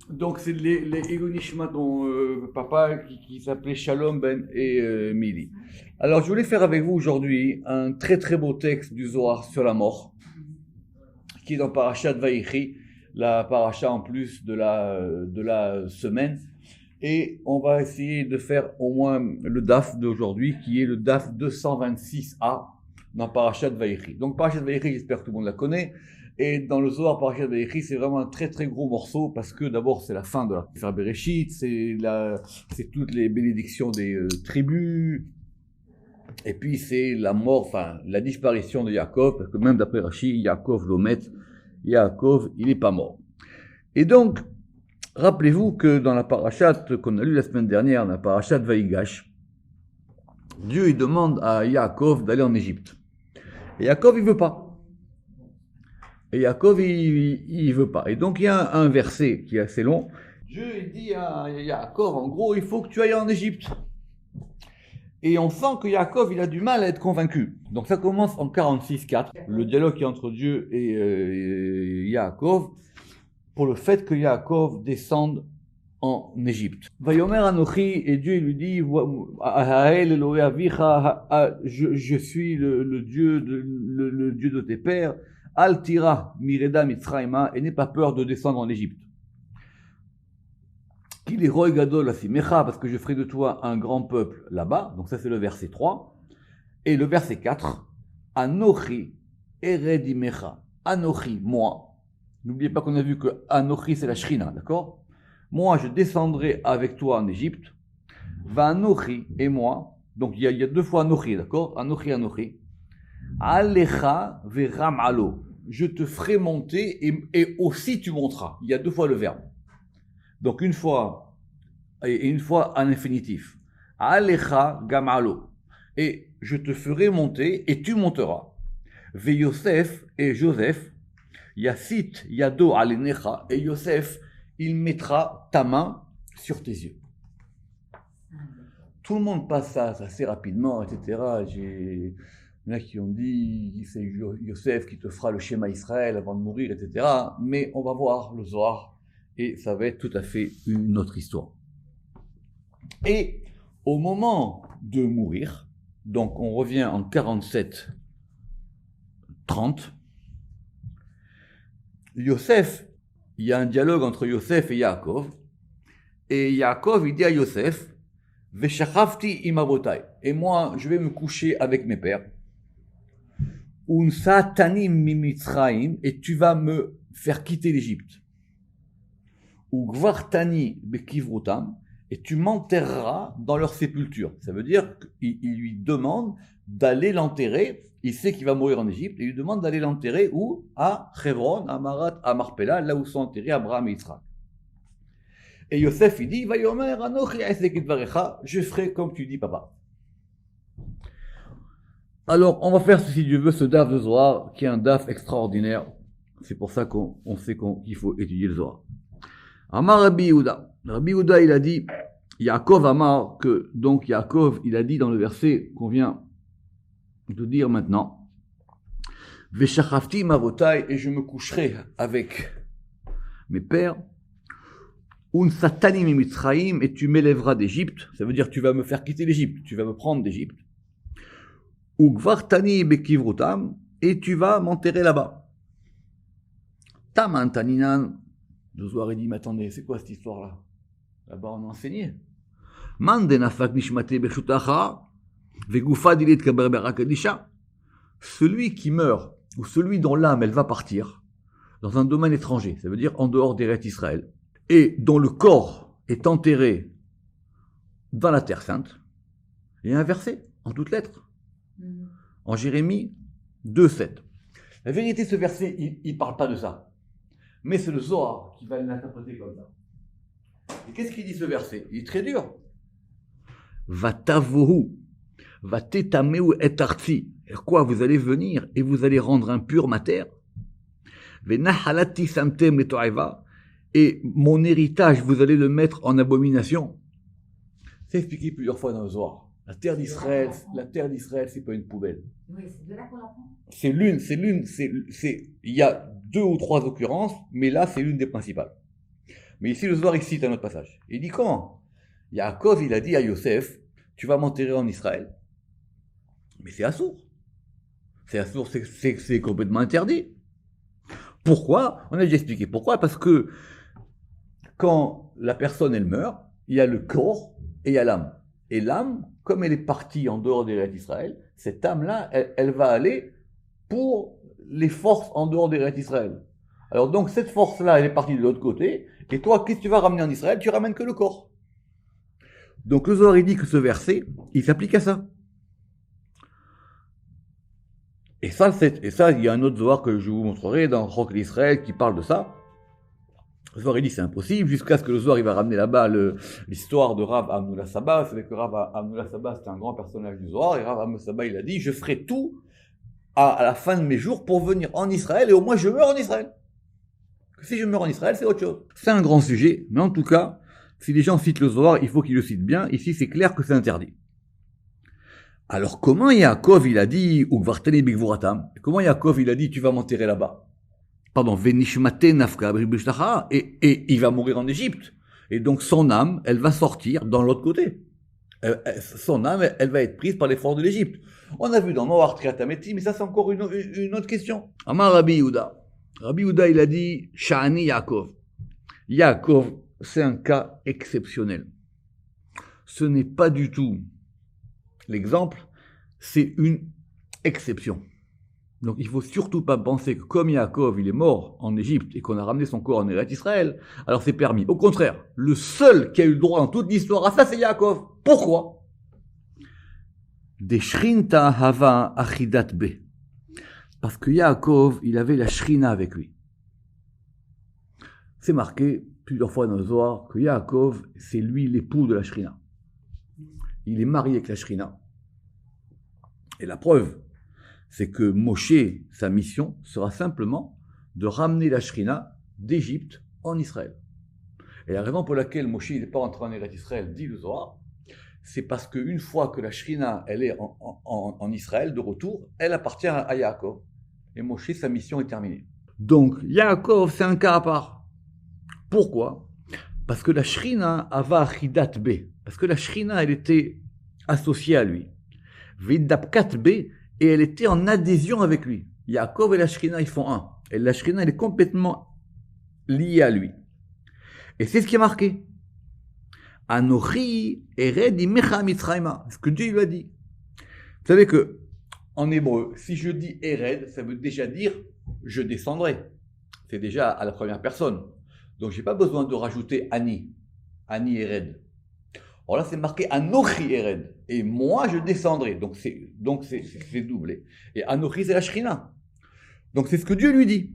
Donc, c'est les Ilou Nishmat, ton papa qui s'appelait Shalom Ben et Mili. Alors, je voulais faire avec vous aujourd'hui un très très beau texte du Zohar sur la mort, qui est dans Parashat Vaïchi, la paracha en plus de la semaine. Et on va essayer de faire au moins le DAF d'aujourd'hui, qui est le DAF 226a dans Parashat Vaïchi. Donc, Parashat Vaïchi, j'espère que tout le monde la connaît. Et dans le Zohar, Parashat Vaïchi, c'est vraiment un très très gros morceau parce que d'abord c'est la fin de la Sefer Bereshit, c'est toutes les bénédictions des tribus, et puis c'est la mort, enfin la disparition de Yaakov, parce que même d'après Rashi, Yaakov l'omet, Yaakov il n'est pas mort. Et donc, rappelez-vous que dans la Parashat qu'on a lue la semaine dernière, dans la Parashat Vaïgash, Dieu il demande à Yaakov d'aller en Égypte. Et Yaakov il veut pas. Et Yaakov, il veut pas. Et donc, il y a un verset qui est assez long. Dieu, il dit à Yaakov, en gros, il faut que tu ailles en Égypte. Et on sent que Yaakov, il a du mal à être convaincu. Donc, ça commence en 46-4, le dialogue qui est entre Dieu et Yaakov, pour le fait que Yaakov descende en Égypte. Vayomer Anochi, et Dieu il lui dit, je suis le Dieu de tes pères. Al tira mireda mitzrayma, et n'aie pas peur de descendre en Égypte. Qu'il est roi gadol asimecha, parce que je ferai de toi un grand peuple là-bas. Donc ça c'est le verset 3. Et le verset 4, Anochi eredimecha. Anochi, moi. N'oubliez pas qu'on a vu que Anochi c'est la Shrina, d'accord? Moi je descendrai avec toi en Égypte. Va Anochi et moi. Donc il y a deux fois Anochi, d'accord? Anochi, Anochi. Alecha veram alo. Je te ferai monter et aussi tu monteras. Il y a deux fois le verbe. Donc une fois et une fois en infinitif. Alecha gamalo. Et je te ferai monter et tu monteras. Ve Yosef et Joseph, Yasit yado alenecha, et Yosef, il mettra ta main sur tes yeux. Tout le monde passe ça assez rapidement, etc. Il y en a qui ont dit c'est Yosef qui te fera le schéma Israël avant de mourir, etc. Mais on va voir le Zohar et ça va être tout à fait une autre histoire. Et au moment de mourir, donc on revient en 47-30, Yosef, il y a un dialogue entre Yosef et Yaakov, et Yaakov il dit à Yosef, Veshachavti imavotai, et moi je vais me coucher avec mes pères. Unsatanim mimitzraim, et tu vas me faire quitter l'Égypte. Ou gvartani bekivrutam, et tu m'enterreras dans leur sépulture. Ça veut dire qu'il lui demande d'aller l'enterrer. Il sait qu'il va mourir en Égypte, et il lui demande d'aller l'enterrer où? À Hebron, à Marat, à Marpella, là où sont enterrés Abraham et Yitzhak. Et Yosef, il dit, Vayomer anochi aesek dvarecha, je ferai comme tu dis, papa. Alors, on va faire, si Dieu veut, ce daf de Zohar, qui est un daf extraordinaire. C'est pour ça qu'on sait qu'il faut étudier le Zohar. Amar Rabbi Yehuda. Rabbi Yehuda, il a dit, Yaakov Amar, que donc Yaakov, il a dit dans le verset qu'on vient de dire maintenant, Veshachafti mavotai, et je me coucherai avec mes pères, Unsatani mimitzraim, et tu m'élèveras d'Égypte, ça veut dire tu vas me faire quitter l'Égypte, tu vas me prendre d'Égypte. Ugvartani bekivrutam, et tu vas m'enterrer là-bas. Tamantaninan, le Zohar dit, mais attendez, c'est quoi cette histoire-là? Là-bas on a enseigné. Mandenafak nishmate beshutacha, vegufa dilit kaber berakadisha. Celui qui meurt, ou celui dont l'âme elle va partir, dans un domaine étranger, ça veut dire en dehors d'Eretz Israël, et dont le corps est enterré dans la terre sainte, il y a un verset en toutes lettres. En Jérémie 2,7. La vérité, ce verset, il ne parle pas de ça. Mais c'est le Zohar qui va l'interpréter comme ça. Et qu'est-ce qu'il dit ce verset? Il est très dur. Vatavohu, vatetameu et arti. Quoi, vous allez venir et vous allez rendre impure ma terre? Venahalati samtem letoaiva. Et mon héritage, vous allez le mettre en abomination. C'est expliqué plusieurs fois dans le Zohar. La terre d'Israël, c'est pas une poubelle. Oui, c'est de là qu'on l'apprend. Il y a deux ou trois occurrences, mais là, c'est l'une des principales. Mais ici, le Zohar, il cite un autre passage. Il dit comment? Yaakov, il a dit à Yosef, tu vas m'enterrer en Israël. Mais c'est assourd. C'est assourd, c'est complètement interdit. Pourquoi? On a déjà expliqué pourquoi. Parce que quand la personne, elle meurt, il y a le corps et il y a l'âme. Et l'âme, comme elle est partie en dehors des Républiques d'Israël, cette âme-là, elle va aller pour les forces en dehors des Républiques d'Israël. Alors donc, cette force-là, elle est partie de l'autre côté. Et toi, qu'est-ce que tu vas ramener en Israël? Tu ramènes que le corps. Donc le Zohar, il dit que ce verset, il s'applique à ça. Et ça, il y a un autre Zohar que je vous montrerai dans Roc d'Israël qui parle de ça. Le Zohar, il dit c'est impossible, jusqu'à ce que le Zohar, il va ramener là-bas l'histoire de Rav Amnullah Saba. Vous savez que Rav Amnullah Saba, c'était un grand personnage du Zohar, et Rav Amnullah Saba, il a dit, je ferai tout à la fin de mes jours pour venir en Israël, et au moins je meurs en Israël. Si je meurs en Israël, c'est autre chose. C'est un grand sujet, mais en tout cas, si les gens citent le Zohar, il faut qu'ils le citent bien. Ici, c'est clair que c'est interdit. Alors, comment Yaakov, il a dit, Ugvarteni bigvuratam, comment Yaakov, il a dit, tu vas m'enterrer là-bas? Pardon, Venishmate nafka bribishtacha, et il va mourir en Égypte. Et donc, son âme, elle va sortir dans l'autre côté. Son âme, elle va être prise par les forces de l'Égypte. On a vu dans Noach Triatameti, mais ça, c'est encore une autre question. Amar Rabbi Yehuda. Rabbi Yehuda, il a dit, Sha'ani Yaakov. Yaakov, c'est un cas exceptionnel. Ce n'est pas du tout l'exemple, c'est une exception. Donc il ne faut surtout pas penser que comme Yaakov, il est mort en Égypte et qu'on a ramené son corps en Eretz Israël, alors c'est permis. Au contraire, le seul qui a eu le droit dans toute l'histoire à ça, c'est Yaakov. Pourquoi? Des Shrinta Hava Achidat Be. Parce que Yaakov, il avait la Shrina avec lui. C'est marqué plusieurs fois dans le Zohar que Yaakov, c'est lui l'époux de la Shrina. Il est marié avec la Shrina. Et la preuve, c'est que Moshe, sa mission, sera simplement de ramener la Shrina d'Égypte en Israël. Et la raison pour laquelle Moshe n'est pas rentré en Eretz Israël, dit le Zohar, c'est parce qu'une fois que la Shrina, elle est en Israël, de retour, elle appartient à Yaakov. Et Moshe, sa mission est terminée. Donc, Yaakov, c'est un cas à part. Pourquoi? Parce que la Shrina ava achidat be. Parce que la Shrina, elle était associée à lui. Vidapkat be, et elle était en adhésion avec lui. Yaakov et la Shrina, ils font un. Et la Shrina, elle est complètement liée à lui. Et c'est ce qui est marqué. Anochi ered imecha mitzrayma. Ce que Dieu lui a dit. Vous savez que, en hébreu, si je dis ered, ça veut déjà dire je descendrai. C'est déjà à la première personne. Donc, je n'ai pas besoin de rajouter Ani. Ani Ered. Alors là, c'est marqué Anochi Ered. Et moi, je descendrai. Donc, c'est doublé. Et Anochi, c'est la Shrina. Donc, c'est ce que Dieu lui dit.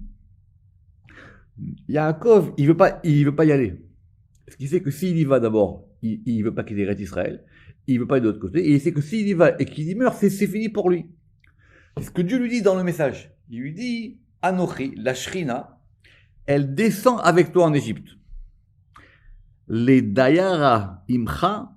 Yaakov, il veut pas y aller. Ce qui fait que s'il y va d'abord, il ne veut pas quitter Eretz Israël. Il ne veut pas aller de l'autre côté. Et il sait que s'il y va et qu'il y meurt, c'est fini pour lui. C'est ce que Dieu lui dit dans le message. Il lui dit Anochi, la Shrina, elle descend avec toi en Égypte. Les dayera imach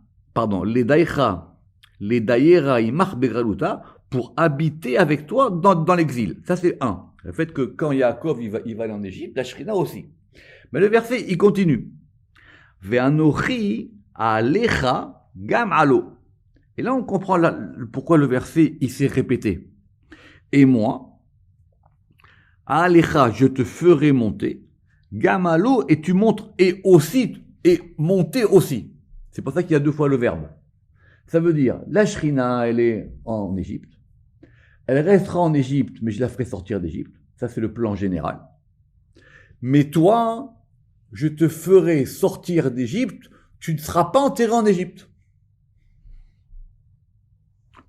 begaluta, pour habiter avec toi dans l'exil. Ça c'est un. Le fait que quand Yaakov il va aller en Égypte, la Shrina aussi. Mais le verset il continue. Ve'anochi alecha gam alo. Et là on comprend pourquoi le verset il s'est répété. Et moi, Alecha, je te ferai monter. Gamalo, et tu montes, et aussi, et monter aussi. C'est pour ça qu'il y a deux fois le verbe. Ça veut dire, la Shrina, elle est en Égypte. Elle restera en Égypte, mais je la ferai sortir d'Égypte. Ça, c'est le plan général. Mais toi, je te ferai sortir d'Égypte, tu ne seras pas enterré en Égypte.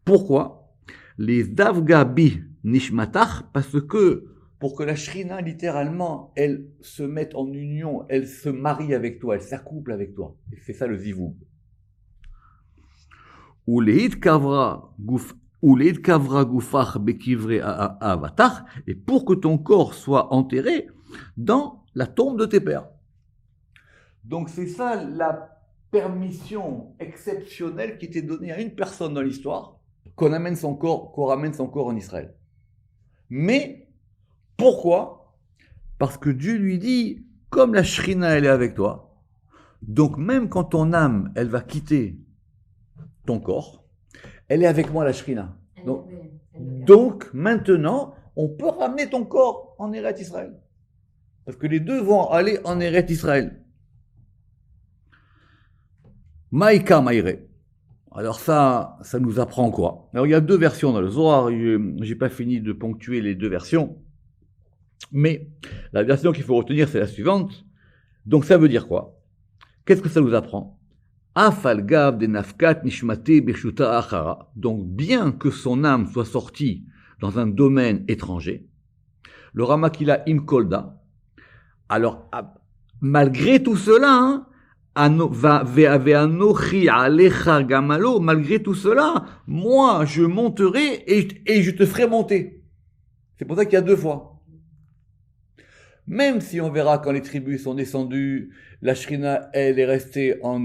Pourquoi? Les Davgabi Nishmatach, parce que pour que la Shrina, littéralement, elle se mette en union, elle se marie avec toi, elle s'accouple avec toi. Et c'est ça le zivoug. Et pour que ton corps soit enterré dans la tombe de tes pères. Donc c'est ça la permission exceptionnelle qui était donnée à une personne dans l'histoire, qu'on ramène son corps en Israël. Mais pourquoi? Parce que Dieu lui dit, comme la Shrina elle est avec toi, Donc même quand ton âme, elle va quitter ton corps, elle est avec moi la Shrina. Donc maintenant, on peut ramener ton corps en Eretz Israël. Parce que les deux vont aller en Eretz Israël. Maïka Maïre. Alors ça nous apprend quoi? Alors il y a deux versions dans le Zohar, j'ai pas fini de ponctuer les deux versions, mais la version qu'il faut retenir c'est la suivante. Donc ça veut dire quoi? Qu'est-ce que ça nous apprend? Afalgav de nafkat nishmate birshuta achara. Donc bien que son âme soit sortie dans un domaine étranger, le Ramakila imkolda, alors malgré tout cela, hein, malgré tout cela, moi je monterai et je te ferai monter. C'est pour ça qu'il y a deux fois. Même si on verra quand les tribus sont descendues, la Shrina, elle est restée en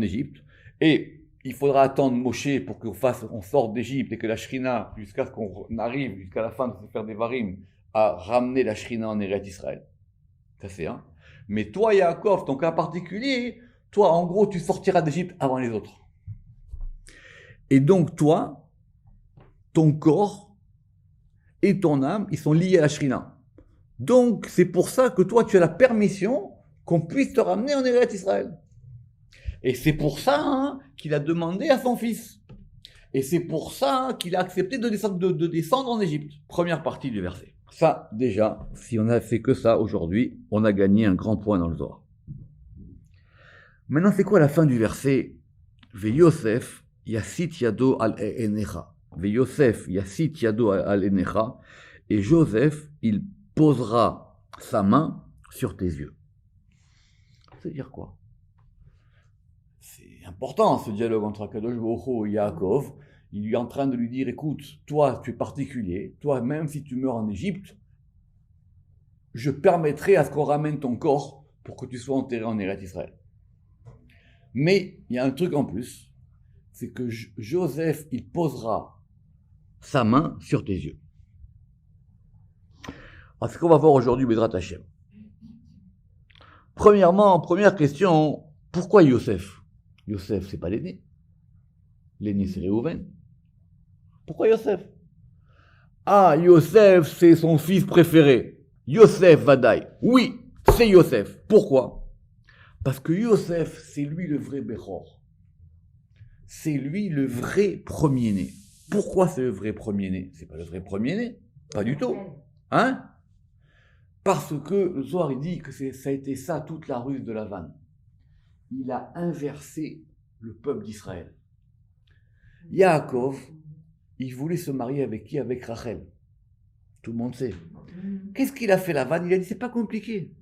Égypte. Et il faudra attendre Moshe pour qu'on sorte d'Égypte et que la Shrina, jusqu'à ce qu'on arrive, jusqu'à la fin de se faire des varim, à ramener la Shrina en Eretz Israël. Ça c'est un. Mais toi, Yaakov, ton cas particulier, toi, en gros, tu sortiras d'Égypte avant les autres. Et donc, toi, ton corps et ton âme, ils sont liés à la Shrina. Donc, c'est pour ça que toi, tu as la permission qu'on puisse te ramener en Eretz Israël. Et c'est pour ça qu'il a demandé à son fils. Et c'est pour ça qu'il a accepté de descendre en Égypte. Première partie du verset. Ça, déjà, si on a fait que ça aujourd'hui, on a gagné un grand point dans le Zohar. Maintenant, c'est quoi la fin du verset? Ve-Yosef yasit yado al enecha. Ve-Yosef yasit yado al enecha. Et Joseph, il posera sa main sur tes yeux. C'est-à-dire quoi? C'est important ce dialogue entre Akadosh Baruch Hu et Yaakov. Il est en train de lui dire, écoute, toi tu es particulier, toi même si tu meurs en Égypte, je permettrai à ce qu'on ramène ton corps pour que tu sois enterré en Eretz Israël. Mais il y a un truc en plus, c'est que Joseph, il posera sa main sur tes yeux. Alors, ce qu'on va voir aujourd'hui, Bezrat Hashem. Premièrement, première question, pourquoi Yosef? Yosef, c'est pas l'aîné. L'aîné, c'est Réhouven. Pourquoi Yosef? Ah, Yosef, c'est son fils préféré. Yosef Vadaï. Oui, c'est Yosef. Pourquoi? Parce que Yosef, c'est lui le vrai Bechor. C'est lui le vrai premier-né. Pourquoi c'est le vrai premier-né? C'est pas le vrai premier-né. Pas du tout. Hein? Parce que le Zohar il dit que ça a été ça toute la ruse de Lavan. Il a inversé le peuple d'Israël. Yaakov, il voulait se marier avec qui? Avec Rachel. Tout le monde sait. Qu'est-ce qu'il a fait Lavan? Il a dit c'est pas compliqué.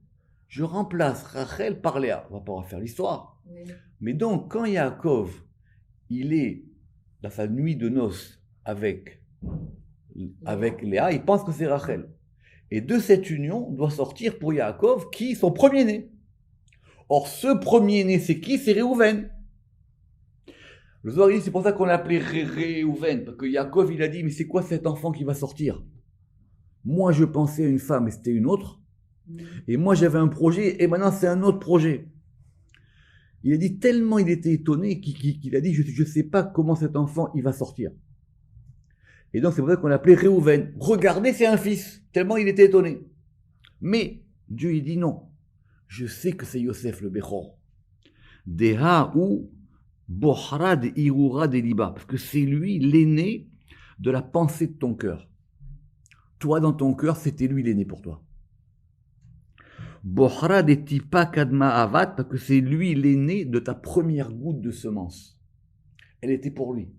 Je remplace Rachel par Léa. On va pas refaire l'histoire. Oui. Mais donc quand Yaakov, il est dans sa nuit de noces avec Léa, il pense que c'est Rachel. Et de cette union doit sortir pour Yaakov qui son premier-né. Or, ce premier-né, c'est qui? C'est Réhouven. Le Zohar dit, c'est pour ça qu'on l'a appelé Réhouven, parce que Yaakov, il a dit, mais c'est quoi cet enfant qui va sortir? Moi, je pensais à une femme et c'était une autre. Et moi, j'avais un projet et maintenant, c'est un autre projet. Il a dit, tellement il était étonné qu'il a dit, je ne sais pas comment cet enfant, il va sortir. Et donc, c'est pour ça qu'on l'a appelé Réhouven. Regardez, c'est un fils. Tellement il était étonné. Mais Dieu, il dit non. Je sais que c'est Yosef le Bechor. Deha ou Bohra de Irura de Liba. Parce que c'est lui l'aîné de la pensée de ton cœur. Toi, dans ton cœur, c'était lui l'aîné pour toi. Bohra de Tipa Kadma Avat. Parce que c'est lui l'aîné de ta première goutte de semence. Elle était pour lui.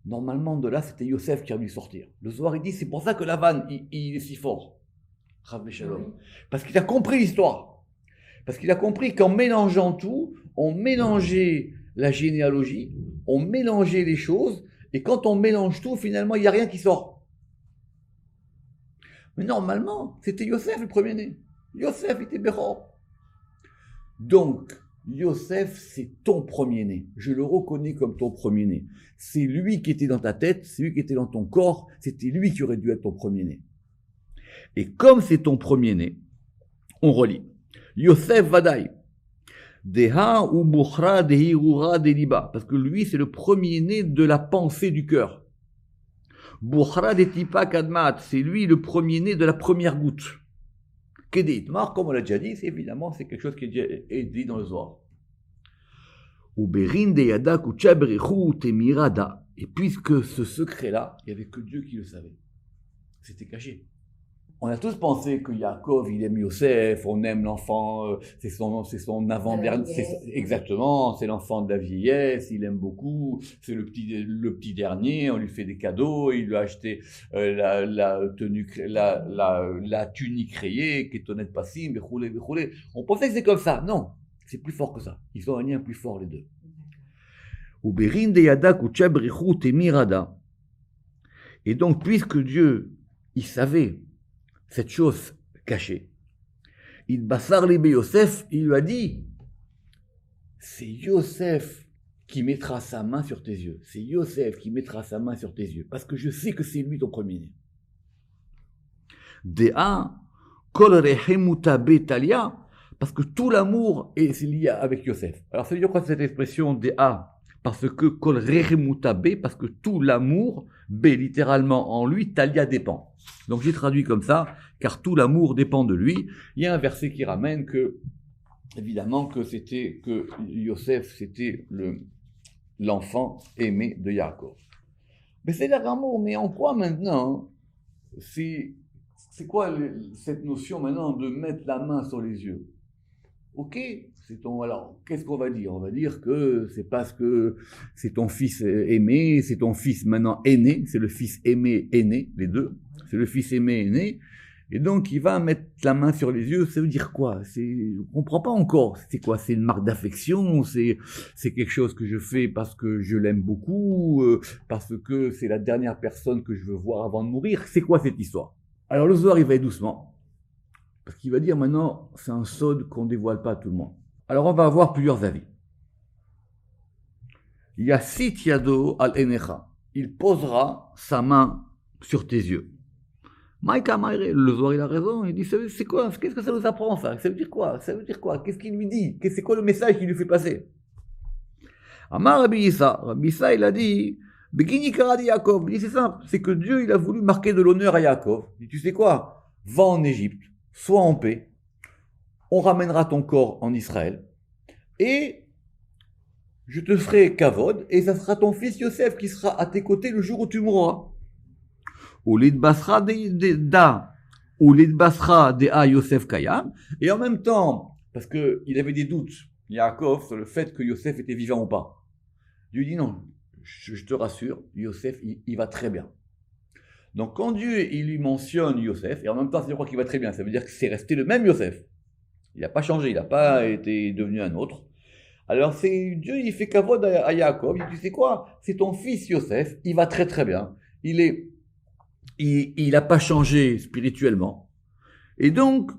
Normalement, de là, c'était Yosef qui a dû sortir. Le Zohar, il dit, c'est pour ça que Lavan, il est si fort. Rav Shalom. Parce qu'il a compris l'histoire. Parce qu'il a compris qu'en mélangeant tout, on mélangeait la généalogie, on mélangeait les choses, et quand on mélange tout, finalement, il n'y a rien qui sort. Mais normalement, c'était Yosef le premier-né. Yosef était Bechor. Donc, Yosef, c'est ton premier-né. Je le reconnais comme ton premier-né. C'est lui qui était dans ta tête, c'est lui qui était dans ton corps, c'était lui qui aurait dû être ton premier-né. Et comme c'est ton premier-né, on relit. Yosef Vadaï. Deha ou Bukhra Dehirura Deliba. Parce que lui, c'est le premier-né de la pensée du cœur. Bukhra Detipa Kadmat, c'est lui le premier-né de la première goutte. Kedeit Mar, comme on l'a déjà dit, c'est évidemment c'est quelque chose qui est déjà dit dans le Zohar. Uberin de Yada Kuchabrechu Temirada. Et puisque ce secret-là, il n'y avait que Dieu qui le savait. C'était caché. On a tous pensé que Yaakov, il aime Yosef, on aime l'enfant, c'est son avant-dernier, exactement, c'est l'enfant de la vieillesse, il aime beaucoup, c'est le petit dernier, on lui fait des cadeaux, il lui a acheté la tunique rayée, qui est honnête passim, roulé. On pensait que c'est comme ça. Non, c'est plus fort que ça. Ils ont un lien plus fort, les deux. Uberin de Yada Kuchabrichu Temirada. Et donc, puisque Dieu, il savait cette chose cachée, il bassar libé Yosef, il lui a dit, c'est Yosef qui mettra sa main sur tes yeux. C'est Yosef qui mettra sa main sur tes yeux. Parce que je sais que c'est lui ton premier-né. Dea, kol rehemuta betalia, parce que tout l'amour est lié avec Yosef. Alors, ça veut dire quoi cette expression Dea? Parce que kol rehemuta be, parce que tout l'amour, B littéralement en lui, talia dépend. Donc j'ai traduit comme ça, car tout l'amour dépend de lui. Il y a un verset qui ramène que, évidemment, que Yosef, c'était l'enfant aimé de Yaakov. Mais c'est l'amour, mais en quoi maintenant? C'est quoi cette notion maintenant de mettre la main sur les yeux? Ok, alors, qu'est-ce qu'on va dire? On va dire que c'est parce que c'est ton fils aimé, c'est ton fils maintenant aîné, c'est le fils aimé aîné, les deux, c'est le fils aimé aîné, et donc il va mettre la main sur les yeux, ça veut dire quoi? Je ne comprends pas encore, c'est quoi? C'est une marque d'affection, c'est quelque chose que je fais parce que je l'aime beaucoup, parce que c'est la dernière personne que je veux voir avant de mourir, c'est quoi cette histoire? Alors le Zohar il va aller doucement, parce qu'il va dire maintenant, c'est un sod qu'on ne dévoile pas à tout le monde. Alors on va avoir plusieurs avis. Yasit yado al enecha. Il posera sa main sur tes yeux. Maïka Maïre, le Zohar il a raison, il dit c'est quoi? Qu'est-ce que ça nous apprend ça? Ça veut dire quoi? Qu'est-ce qu'il lui dit? C'est quoi le message qu'il lui fait passer? Amar Rabbi Issa, il a dit Begini Karadi Yaakov. Il dit c'est simple, c'est que Dieu il a voulu marquer de l'honneur à Yaakov. Il dit tu sais quoi? Va en Égypte, sois en paix, on ramènera ton corps en Israël, et je te ferai kavod, et ça sera ton fils Yosef qui sera à tes côtés le jour où tu mourras. Yosef Kayam, et en même temps, parce qu'il avait des doutes, Yaakov, sur le fait que Yosef était vivant ou pas. Dieu dit non, je te rassure, Yosef, il va très bien. Donc quand Dieu il lui mentionne Yosef, et en même temps c'est quoi qu'il va très bien, ça veut dire que c'est resté le même Yosef. Il n'a pas changé, il n'a pas été devenu un autre. Alors c'est Dieu, il fait kavod à Yaakov, il dit tu sais quoi, c'est ton fils Yosef, il va très très bien. Il n'a pas changé spirituellement. Et donc,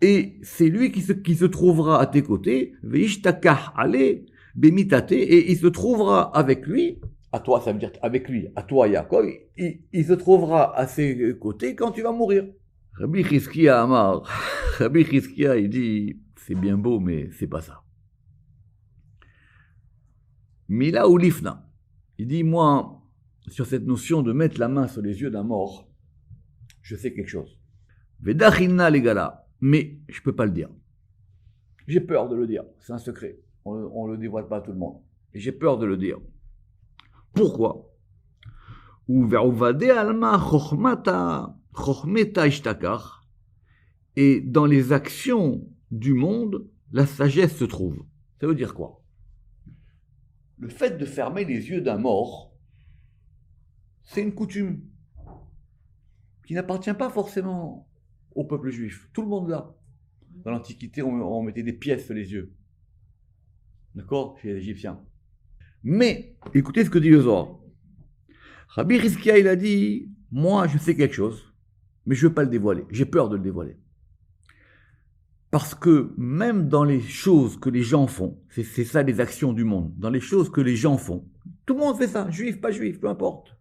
c'est lui qui se trouvera à tes côtés, veishtakah ale bemitate, et il se trouvera avec lui. À toi, ça veut dire avec lui, à toi Yaakov, il se trouvera à ses côtés quand tu vas mourir. Rabbi Chizkia Amar, Rabbi Chizkia, il dit, c'est bien beau, mais c'est pas ça. Mila ou Lifna, il dit, moi, sur cette notion de mettre la main sur les yeux d'un mort, je sais quelque chose. Vedachina legala, mais je peux pas le dire. J'ai peur de le dire, c'est un secret, on le dévoile pas à tout le monde. Et j'ai peur de le dire. Pourquoi? Et dans les actions du monde, la sagesse se trouve. Ça veut dire quoi? Le fait de fermer les yeux d'un mort, c'est une coutume qui n'appartient pas forcément au peuple juif. Tout le monde l'a. Dans l'Antiquité, on mettait des pièces sur les yeux. D'accord? Chez les Égyptiens. Mais, écoutez ce que dit le Zohar. Rabbi Chizkia, il a dit, moi je sais quelque chose, mais je ne veux pas le dévoiler, j'ai peur de le dévoiler. Parce que même dans les choses que les gens font, c'est ça les actions du monde, dans les choses que les gens font, tout le monde fait ça, juif, pas juif, peu importe.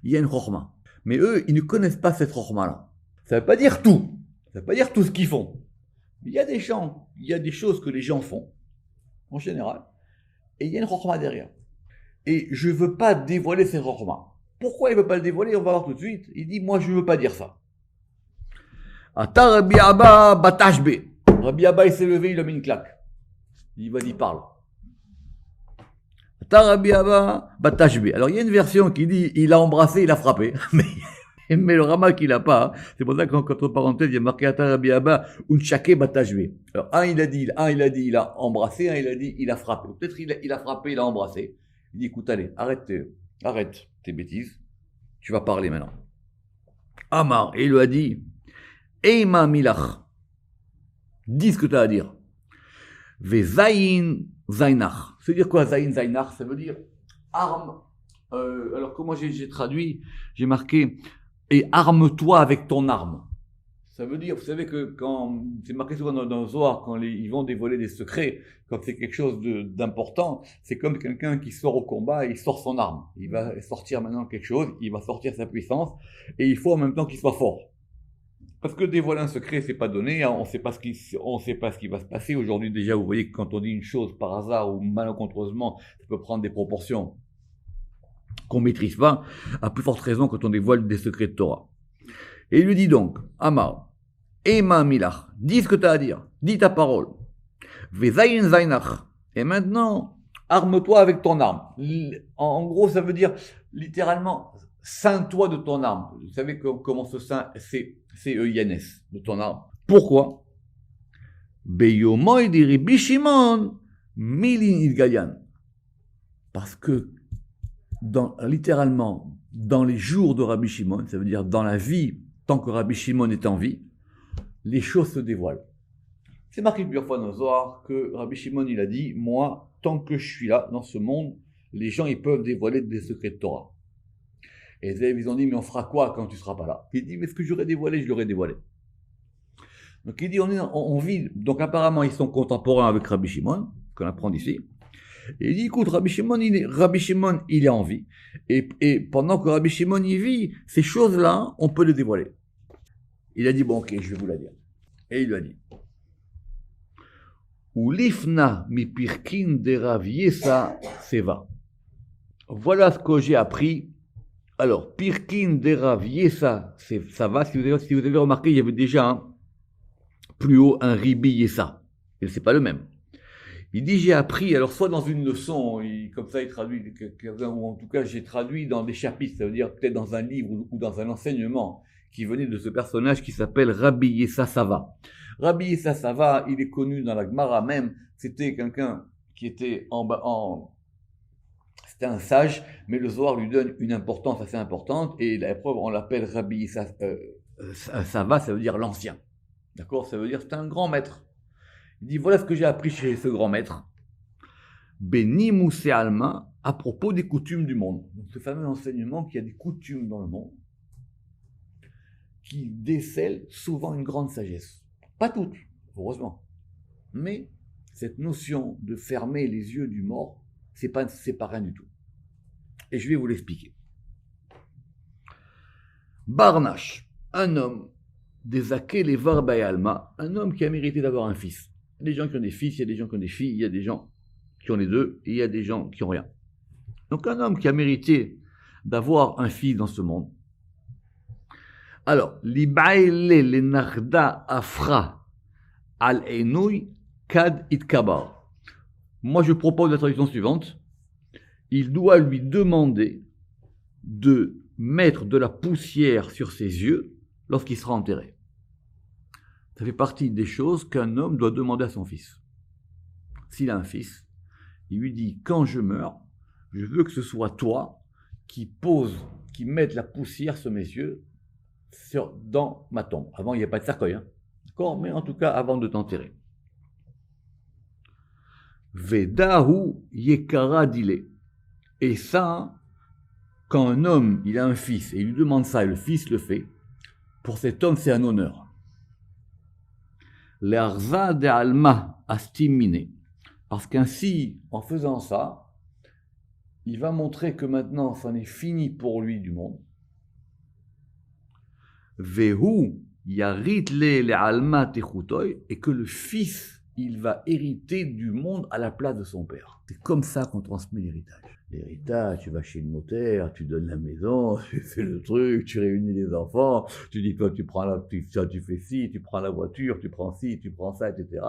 Il y a une chorma. Mais eux, ils ne connaissent pas cette chorma-là. Ça ne veut pas dire tout, ça ne veut pas dire tout ce qu'ils font. Il y a des gens, il y a des choses que les gens font, en général, et il y a une chokhma derrière. Et je ne veux pas dévoiler ces chokhma. Pourquoi il ne veut pas le dévoiler? On va voir tout de suite. Il dit, moi, je ne veux pas dire ça. Ata Rabbi Abba batashbe. Rabbi Abba, il s'est levé, il a mis une claque. Il parle. Ata Rabbi Abba batashbe. Alors, il y a une version qui dit, il a embrassé, il a frappé. Mais le Ramak, il n'a pas. C'est pour ça qu'entre parenthèses, il y a marqué Ata Rabbi Abba unchake batashbe. Alors, il a dit, il a embrassé, un, il a dit, il a frappé. Peut-être il a frappé, il a embrassé. Il dit, écoute, allez, arrête tes bêtises. Tu vas parler maintenant. Amar, et il lui a dit, Eima milach, dis ce que tu as à dire. Ve zayin zainach. Ça veut dire quoi, zayin zainach? Ça veut dire arme. Alors, comment j'ai traduit? J'ai marqué, et arme-toi avec ton arme. Ça veut dire, vous savez que quand, c'est marqué souvent dans le Zohar, quand ils vont dévoiler des secrets, quand c'est quelque chose d'important, c'est comme quelqu'un qui sort au combat et il sort son arme. Il va sortir maintenant quelque chose, il va sortir sa puissance, et il faut en même temps qu'il soit fort. Parce que dévoiler un secret, c'est pas donné, hein, on sait pas ce qui va se passer. Aujourd'hui, déjà, vous voyez que quand on dit une chose par hasard ou malencontreusement, ça peut prendre des proportions qu'on maîtrise pas, à plus forte raison quand on dévoile des secrets de Torah. Et il lui dit donc, Amar, Ema Milach, dis ce que tu as à dire, dis ta parole. Vezayin Zainach. Et maintenant, arme-toi avec ton arme. En gros, ça veut dire littéralement, ceins-toi de ton arme. Vous savez comment se ceint, c'est Yanès, de ton arme. Pourquoi? Beyomoy diri Bishimon milin idgayan. Parce que, littéralement, dans les jours de Rabbi Shimon, ça veut dire dans la vie, tant que Rabbi Shimon est en vie, les choses se dévoilent. C'est marqué plusieurs fois dans le Zohar que Rabbi Shimon, il a dit, moi, tant que je suis là, dans ce monde, les gens, ils peuvent dévoiler des secrets de Torah. Et les élèves, ils ont dit, mais on fera quoi quand tu ne seras pas là? Il dit, mais ce que j'aurais dévoilé, je l'aurais dévoilé. Donc il dit, on vit, donc apparemment, ils sont contemporains avec Rabbi Shimon, qu'on apprend d'ici. Et il dit, écoute, Rabbi Shimon, il est en vie. Et pendant que Rabbi Shimon, il vit, ces choses-là, on peut les dévoiler. Il a dit, bon, ok, je vais vous la dire. Et il lui a dit, Ulifna mi pirkin de Rav Yesa seva. Voilà ce que j'ai appris. Alors, pirkin de Rav Yesa seva. Si vous avez remarqué, il y avait déjà plus haut un Ribi Yesa. Et c'est pas le même. Il dit, j'ai appris, alors soit dans une leçon, comme ça il traduit, ou en tout cas j'ai traduit dans des chapitres, ça veut dire peut-être dans un livre ou dans un enseignement qui venait de ce personnage qui s'appelle Rabbi Yesa Sava. Rabbi Yesa Sava, il est connu dans la Gemara même, c'était quelqu'un qui était c'était un sage, mais le Zohar lui donne une importance assez importante, et la preuve, on l'appelle Rabbi Yesa Sava, ça veut dire l'ancien. D'accord? Ça veut dire c'est un grand maître. Il dit, voilà ce que j'ai appris chez ce grand maître. Beni Mousse Alma, à propos des coutumes du monde. Donc, ce fameux enseignement qu'il y a des coutumes dans le monde qui décèlent souvent une grande sagesse. Pas toutes, heureusement. Mais cette notion de fermer les yeux du mort, c'est pas rien du tout. Et je vais vous l'expliquer. Barnash, un homme, des Aké les Varbaï Alma, un homme qui a mérité d'avoir un fils. Il y a des gens qui ont des fils, il y a des gens qui ont des filles, il y a des gens qui ont les deux, et il y a des gens qui n'ont rien. Donc un homme qui a mérité d'avoir un fils dans ce monde. Alors, Libaile le Narda Afra al Enouy Kad Itkabar. Moi je propose la traduction suivante. Il doit lui demander de mettre de la poussière sur ses yeux lorsqu'il sera enterré. Ça fait partie des choses qu'un homme doit demander à son fils. S'il a un fils, il lui dit, quand je meurs, je veux que ce soit toi qui mette la poussière sur mes yeux dans ma tombe. Avant, il n'y a pas de cercueil, hein. D'accord? Mais en tout cas, avant de t'enterrer. Vedahu yekara dile. Et ça, quand un homme, il a un fils, et il lui demande ça, et le fils le fait, pour cet homme, c'est un honneur. L'arza de alma astimine. Parce qu'ainsi, en faisant ça, il va montrer que maintenant, c'en est fini pour lui du monde. Vehu Yarit le alma techutoy, et que le fils, il va hériter du monde à la place de son père. C'est comme ça qu'on transmet l'héritage. L'héritage, tu vas chez le notaire, tu donnes la maison, tu fais le truc, tu réunis les enfants, tu dis, toi, tu fais ci, tu prends la voiture, tu prends ci, tu prends ça, etc.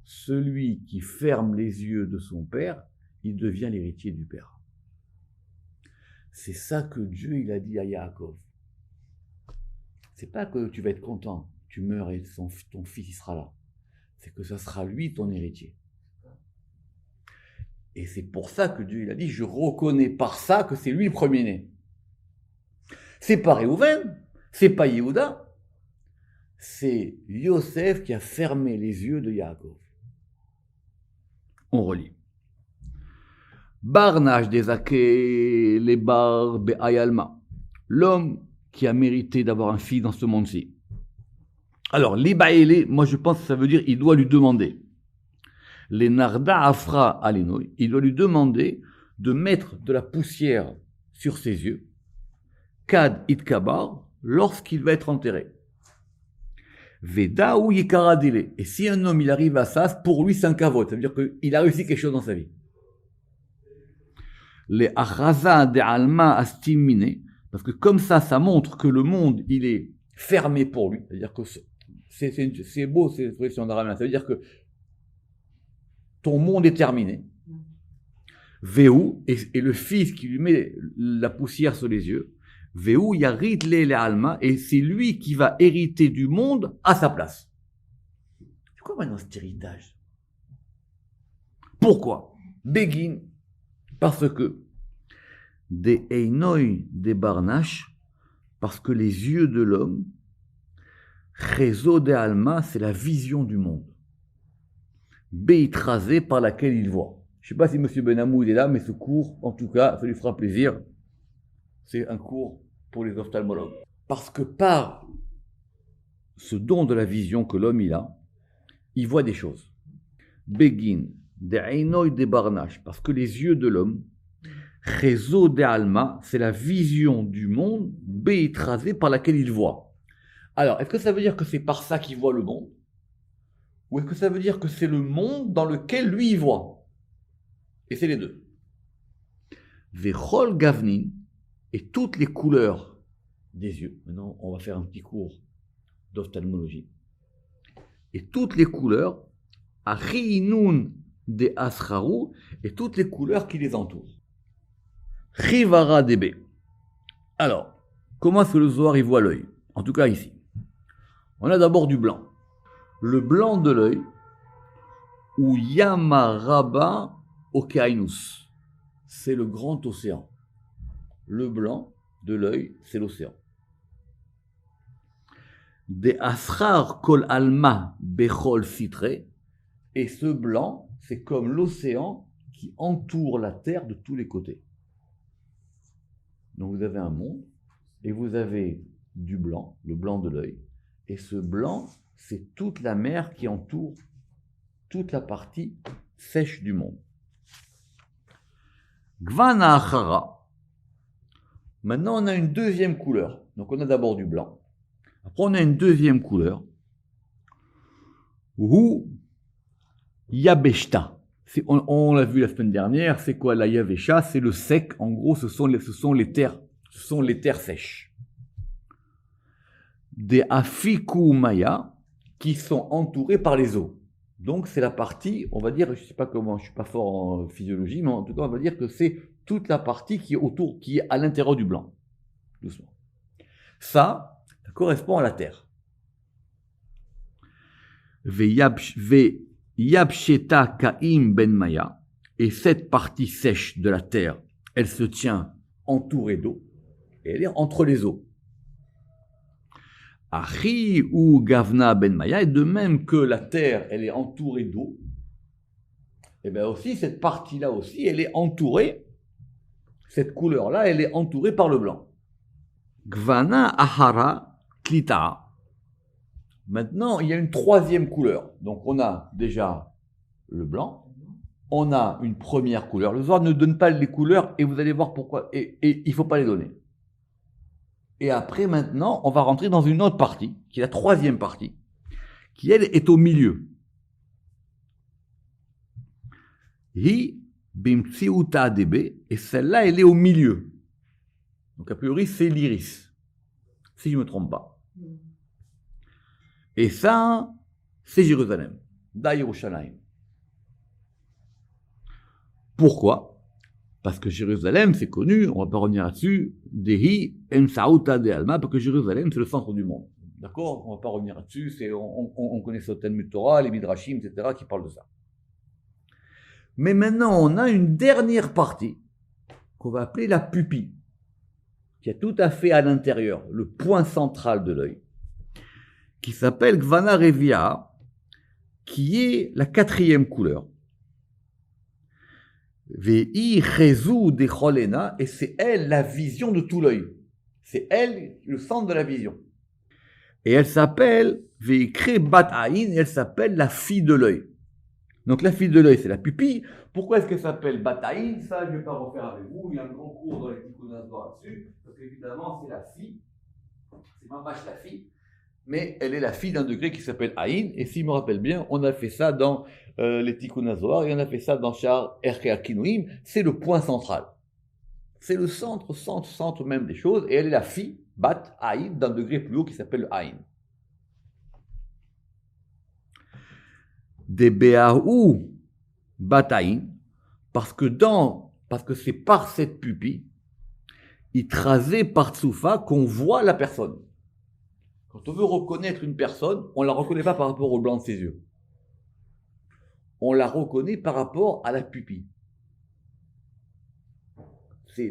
Celui qui ferme les yeux de son père, il devient l'héritier du père. C'est ça que Dieu, il a dit à Yaakov. C'est pas que tu vas être content, tu meurs et ton fils, il sera là. C'est que ça sera lui ton héritier. Et c'est pour ça que Dieu il a dit, je reconnais par ça que c'est lui le premier-né. C'est pas Réhouven, c'est pas Yehuda, c'est Yosef qui a fermé les yeux de Yaakov. On relit. Barnach des Aké, les bar be'ayalma. L'homme qui a mérité d'avoir un fils dans ce monde-ci. Alors, les baélé, moi je pense que ça veut dire il doit lui demander. Les narda afra alenoï, il doit lui demander de mettre de la poussière sur ses yeux, kad itkabar, lorsqu'il va être enterré. Veda ou yikaradile. Et si un homme il arrive à ça, pour lui c'est un kavod, ça veut dire qu'il a réussi quelque chose dans sa vie. Les achaza de alma astimine, parce que comme ça montre que le monde il est fermé pour lui, c'est-à-dire que c'est beau cette expression d'arabe, ça veut dire que ton monde est terminé. Véou, et le fils qui lui met la poussière sur les yeux, Véou yarit le alma, et c'est lui qui va hériter du monde à sa place. C'est quoi maintenant cet héritage? Pourquoi? Begin, parce que des einoi des barnaches, parce que les yeux de l'homme, Réseau de alma, c'est la vision du monde. Beitrasé par laquelle il voit. Je ne sais pas si M. Benamou est là, mais ce cours, en tout cas, ça lui fera plaisir. C'est un cours pour les ophtalmologues. Parce que par ce don de la vision que l'homme il voit des choses. Begin, de Einoy de Barnache, parce que les yeux de l'homme, Réseau de alma, c'est la vision du monde beitrasé par laquelle il voit. Alors, est-ce que ça veut dire que c'est par ça qu'il voit le monde? Ou est-ce que ça veut dire que c'est le monde dans lequel lui il voit? Et c'est les deux. Vechol gavnin, et toutes les couleurs des yeux. Maintenant, on va faire un petit cours d'ophtalmologie. Et toutes les couleurs, ariinun de asraru, et toutes les couleurs qui les entourent. Rivara debe. Alors, comment est-ce que le Zohar il voit l'œil? En tout cas ici. On a d'abord du blanc. Le blanc de l'œil, ou Yamaraba Okeainus, c'est le grand océan. Le blanc de l'œil, c'est l'océan. De Asrar Kol Alma Bechol Citre, et ce blanc, c'est comme l'océan qui entoure la terre de tous les côtés. Donc vous avez un monde, et vous avez du blanc, le blanc de l'œil, et ce blanc, c'est toute la mer qui entoure toute la partie sèche du monde. Gvana Achara. Maintenant, on a une deuxième couleur. Donc, on a d'abord du blanc. Après, on a une deuxième couleur. Ou Yabeshta. On l'a vu la semaine dernière. C'est quoi la Yavesha? C'est le sec. En gros, ce sont les terres sèches. Des Afiku Maya qui sont entourés par les eaux. Donc c'est la partie, on va dire, je ne sais pas comment, je ne suis pas fort en physiologie, mais en tout cas on va dire que c'est toute la partie qui est autour, qui est à l'intérieur du blanc. Doucement. Ça correspond à la terre. Yabsheta Kaim Ben Maya, et cette partie sèche de la terre, elle se tient entourée d'eau, et elle est entre les eaux. Achi ou Gavna Ben Maya, et de même que la terre, elle est entourée d'eau, et bien aussi, cette partie-là aussi, elle est entourée, cette couleur-là, elle est entourée par le blanc. Gvana Ahara Klita. Maintenant, il y a une troisième couleur. Donc, on a déjà le blanc, on a une première couleur. Le Zohar ne donne pas les couleurs, et vous allez voir pourquoi, et il ne faut pas les donner. Et après, maintenant, on va rentrer dans une autre partie, qui est la troisième partie, qui, elle, est au milieu. Hi bimtsiuta db, et celle-là, elle est au milieu. Donc, a priori, c'est l'iris, si je ne me trompe pas. Et ça, c'est Jérusalem, da Yerushalayim. Pourquoi? Parce que Jérusalem, c'est connu, on ne va pas revenir là-dessus, Dehi Emsaouta de Alma, parce que Jérusalem, c'est le centre du monde. D'accord? On ne va pas revenir là-dessus, on connaît ce Talmud Torah, les Midrashim, etc., qui parlent de ça. Mais maintenant, on a une dernière partie, qu'on va appeler la pupille, qui est tout à fait à l'intérieur, le point central de l'œil, qui s'appelle Gvana Revia, qui est la quatrième couleur. Vei Chezu de Cholena, et c'est elle la vision de tout l'œil. C'est elle le centre de la vision. Et elle s'appelle Veikre Bat Aïn, et elle s'appelle la fille de l'œil. Donc la fille de l'œil, c'est la pupille. Pourquoi est-ce qu'elle s'appelle Bat Aïn? Ça, je ne vais pas refaire avec vous. Il y a un grand cours dans les Tikkun Azor là-dessus. Parce qu'évidemment, c'est la fille. C'est ma vache la fille. Mais elle est la fille d'un degré qui s'appelle Aïn. Et s'il me rappelle bien, on a fait ça dans les Tikkun Azor et on a fait ça dans Shar Erkei Kinouim. C'est le point central. C'est le centre même des choses. Et elle est la fille, Bat Aïn, d'un degré plus haut qui s'appelle Aïn. Des Béaou Bataïn, parce que c'est par cette pupille, Itrasé par Tsoufa, qu'on voit la personne. Quand on veut reconnaître une personne, on ne la reconnaît pas par rapport au blanc de ses yeux. On la reconnaît par rapport à la pupille. C'est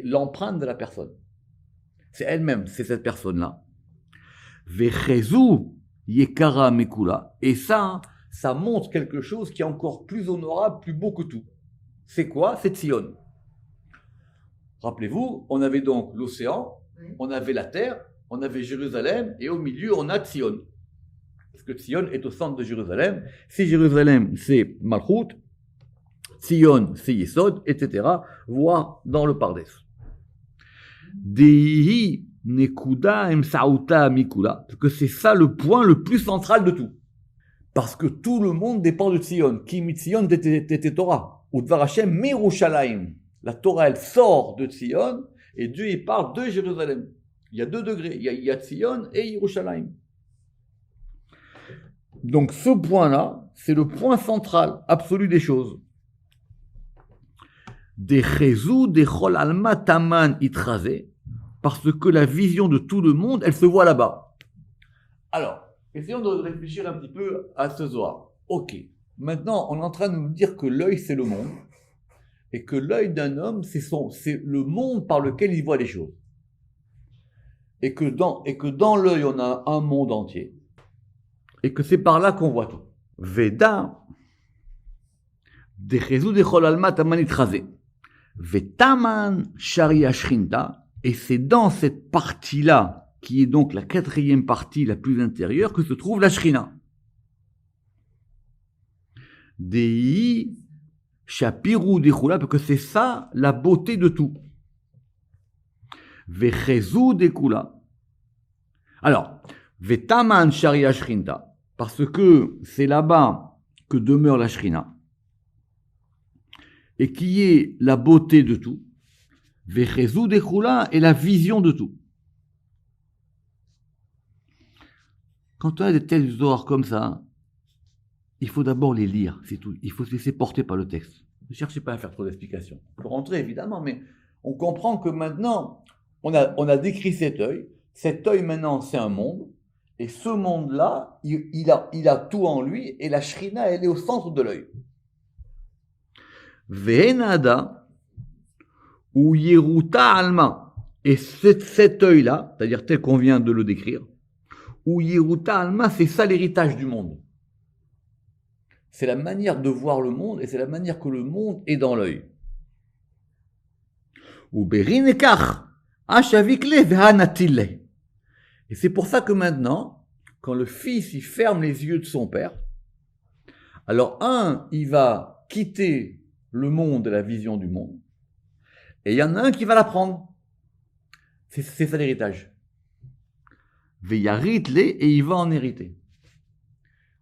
l'empreinte de la personne. C'est elle-même, c'est cette personne-là. Vechezu Yekara Mekula, et ça montre quelque chose qui est encore plus honorable, plus beau que tout. C'est quoi? C'est Tzion. Rappelez-vous, on avait donc l'océan, on avait la terre, on avait Jérusalem, et au milieu, on a Tzion. Parce que Tzion est au centre de Jérusalem. Si Jérusalem, c'est Malchut, Tzion, c'est Yesod, etc., voire dans le Pardes. Deihi Nekuda Emsaouta Mikula, parce que c'est ça le point le plus central de tout. Parce que tout le monde dépend de Tzion. Ki mitzion tete Torah. Ou Dvar Hashem Mirushalayim. La Torah, elle sort de Tzion, et Dieu, il parle de Jérusalem. Il y a 2 degrés. Il y a Tzion et Yerushalayim. Donc ce point-là, c'est le point central, absolu des choses. Des Chezou, des Chol Alma Taman Itrasé, parce que la vision de tout le monde, elle se voit là-bas. Alors, essayons de réfléchir un petit peu à ce Zohar. Ok, maintenant on est en train de nous dire que l'œil c'est le monde, et que l'œil d'un homme c'est le monde par lequel il voit les choses. Et que dans l'œil on a un monde entier, et que c'est par là qu'on voit tout. Veda, Dechezu Dechol Alma Taman Itrasé, Vetaman Sharia Shrinta, et c'est dans cette partie-là, qui est donc la quatrième partie la plus intérieure, que se trouve la Shrina. Dei Shapiru Dechula, parce que c'est ça la beauté de tout. Vechezu Dekula. Alors, Vetaman Sharia Shrinta, parce que c'est là-bas que demeure la Shrina, et qui est la beauté de tout. Vechezu Dekula est la vision de tout. Quand on a des textes Zohar comme ça, il faut d'abord les lire, c'est tout. Il faut se laisser porter par le texte. Ne cherchez pas à faire trop d'explications. Il faut rentrer, évidemment, mais on comprend que maintenant, on a décrit cet œil. Cet œil, maintenant, c'est un monde. Et ce monde-là, il a tout en lui. Et la Shrina, elle est au centre de l'œil. Ve'enada ou Yeruta Alma. Et cet œil-là, c'est-à-dire tel qu'on vient de le décrire, ou Yeruta Alma, c'est ça l'héritage du monde. C'est la manière de voir le monde et c'est la manière que le monde est dans l'œil. Ou Berinekach, Ashavikle Vehanatile. Et c'est pour ça que maintenant, quand le fils il ferme les yeux de son père, alors il va quitter le monde et la vision du monde, et il y en a un qui va l'apprendre. C'est ça l'héritage. Veyarit les, et il va en hériter.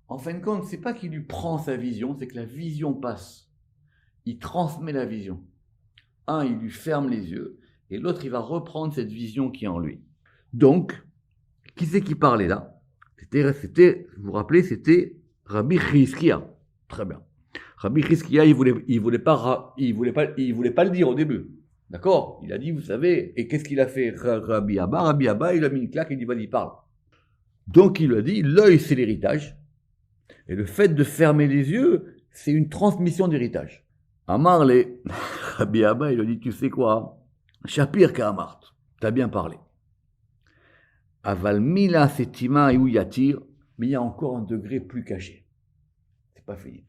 En fin de compte, c'est pas qu'il lui prend sa vision, c'est que la vision passe. Il transmet la vision. Un, il lui ferme les yeux, et l'autre, il va reprendre cette vision qui est en lui. Donc, qui c'est qui parlait là? C'était, vous vous rappelez, c'était Rabbi Chizkia. Très bien. Rabbi Chizkia, il voulait pas le dire au début. D'accord? Il a dit, vous savez, et qu'est-ce qu'il a fait? Rabbi Abba, il a mis une claque et il dit, vas-y, parle. Donc, il lui a dit, l'œil, c'est l'héritage. Et le fait de fermer les yeux, c'est une transmission d'héritage. Amar les Rabbi Abba, il lui a dit, tu sais quoi? Shapir Ka'amart, t'as bien parlé. Aval Mila Setima et Yatir, mais il y a encore un degré plus caché. C'est pas fini.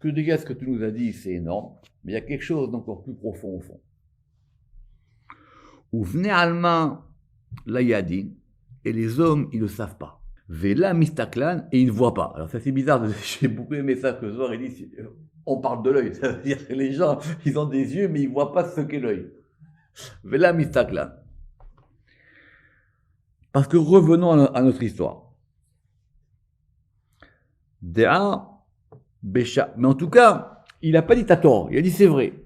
Que déjà ce que tu nous as dit, c'est énorme, mais il y a quelque chose d'encore plus profond au fond. Ou venez Alma la Yadin, et les hommes, ils ne le savent pas. Vela Mistaklan, et ils ne voient pas. Alors ça c'est bizarre, j'ai beaucoup aimé ça que Zohar, il dit, on parle de l'œil, ça veut dire que les gens, ils ont des yeux, mais ils ne voient pas ce qu'est l'œil. Vela Mistaklan. Parce que revenons à notre histoire. Dea Bécha. Mais en tout cas, il n'a pas dit t'as tort. Il a dit c'est vrai.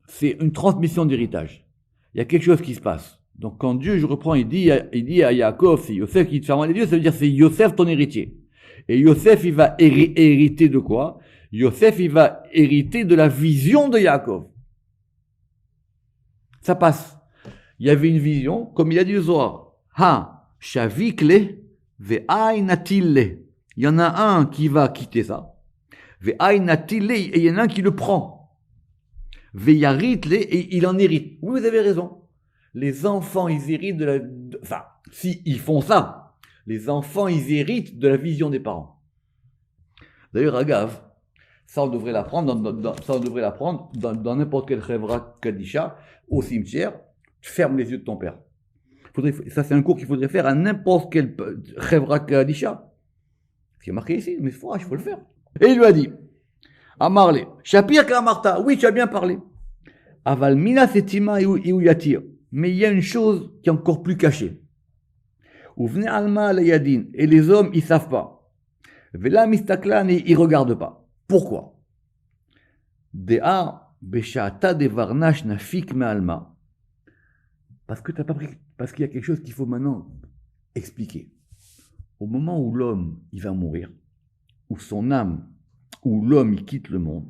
C'est une transmission d'héritage. Il y a quelque chose qui se passe. Donc quand Dieu, je reprends, il dit à Yaakov, c'est Yosef qui te ferme les yeux, ça veut dire c'est Yosef ton héritier. Et Yosef, il va hériter de quoi? Yosef, il va hériter de la vision de Yaakov. Ça passe. Il y avait une vision, comme il a dit le Zohar. Ha! Shavikle ve'ainatille. Il y en a un qui va quitter ça. Ve'ainatille, et il y en a un qui le prend. Ve'yaritle, et il en hérite. Oui, vous avez raison. Les enfants, ils héritent de la... Enfin, si ils font ça, les enfants, ils héritent de la vision des parents. D'ailleurs, Agav, ça on devrait l'apprendre dans n'importe quel Chevra Kadisha, au cimetière, tu fermes les yeux de ton père. Ça, c'est un cours qu'il faudrait faire à n'importe quel Chevra Kadisha. C'est marqué ici, mais il faut le faire. Et il lui a dit, Amarle, Shapir Ka'amarta, oui, tu as bien parlé. Aval Mina Setima et Yatir. Mais il y a une chose qui est encore plus cachée. Ou venez Alma la Yadin, et les hommes, ils savent pas. Vela Mistaklan, et ils regardent pas. Pourquoi? Dea Beshata de Varnash Nafik me Alma. Parce que t'as pas pris, parce qu'il y a quelque chose qu'il faut maintenant expliquer. Au moment où l'homme, il va mourir, où son âme, où l'homme, il quitte le monde,